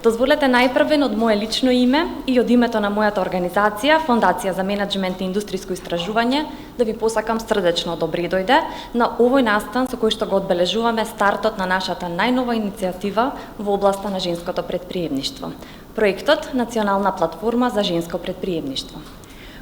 Дозволете најпрвен од мое лично име и од името на мојата организација, Фондација за менаџмент и индустријско истражување, да ви посакам срдечно добри дојде на овој настан со кој што го одбележуваме стартот на нашата најнова иницијатива во областа на женското претприемништво. Проектот Национална платформа за женско претприемништво.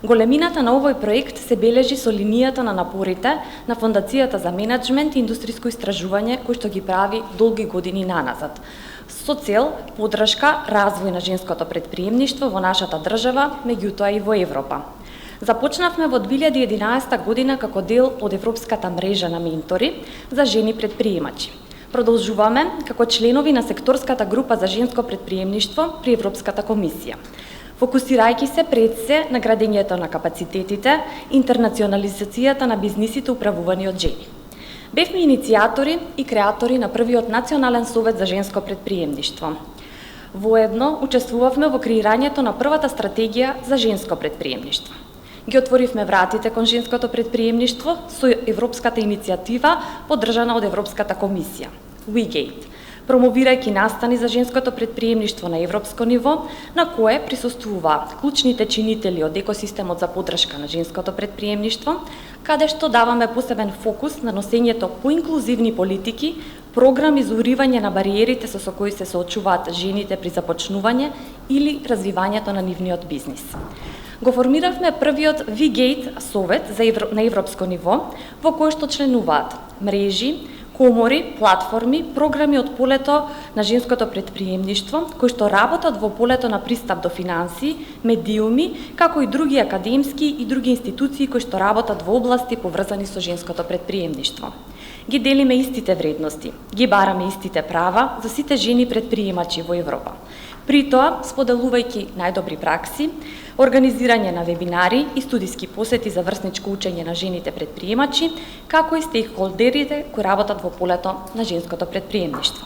Големината на овој проект се бележи со линијата на напорите на Фондацијата за менаџмент и индустријско истражување кој што ги прави долги години наназад, со цел поддршка развој на женското претприемништво во нашата држава, меѓутоа и во Европа. Започнавме во 2011 година како дел од Европската мрежа на ментори за жени претприемачи. Продолжуваме како членови на секторската група за женско претприемништво при Европската комисија, фокусирајќи се пред се на градењето на капацитетите, интернационализацијата на бизнисите управувани од жени. Бевме иницијатори и креатори на првиот Национален совет за женско претприемништво. Воедно учествувавме во креирањето на првата стратегија за женско претприемништво. Ги отворивме вратите кон женското претприемништво со европската иницијатива поддржана од Европската комисија, WeGate, промовирајќи настани за женското претприемништво на европско ниво, на кое присуствува клучните чинители од екосистемот за поддршка на женското претприемништво, каде што даваме посебен фокус на носењето по инклузивни политики, програми за уривање на бариерите со кои се соочуваат жените при започнување или развивањето на нивниот бизнис. Го формиравме првиот WeGate совет на европско ниво, во кој што членуваат мрежи, комори, платформи, програми од полето на женското претприемништво, кои што работат во полето на пристап до финансии, медиуми, како и други академски и други институции кои што работат во области поврзани со женското претприемништво. Ги делиме истите вредности, ги бараме истите права за сите жени претприемачи во Европа. При тоа, споделувајќи најдобри пракси, организирање на вебинари и студиски посети за врсничко учење на жените претприемачи, како и стейкхолдерите кои работат во полето на женското претприемништво.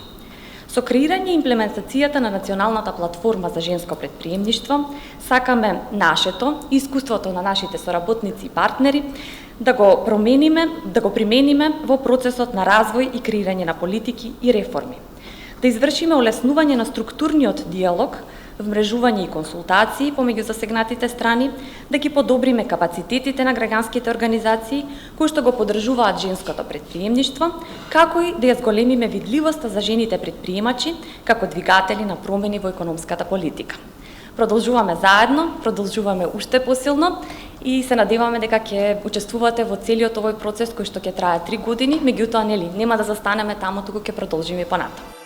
Со креирање и имплементацијата на Националната платформа за женско претприемништво, сакаме нашето и искуството на нашите соработници и партнери да го примениме во процесот на развој и креирање на политики и реформи. Да извршиме олеснување на структурниот диалог, вмрежување и консултации помеѓу засегнатите страни, да ги подобриме капацитетите на граѓанските организации кои што го поддржуваат женското претприемништво, како и да ја зголемиме видливоста за жените претприемачи како двигатели на промени во економската политика. Продолжуваме заедно, продолжуваме уште посилно и се надеваме дека ќе учествувате во целиот овој процес кој што ќе трае 3 години, меѓутоа нема да застанеме таму, туку ќе продолжиме понатаму.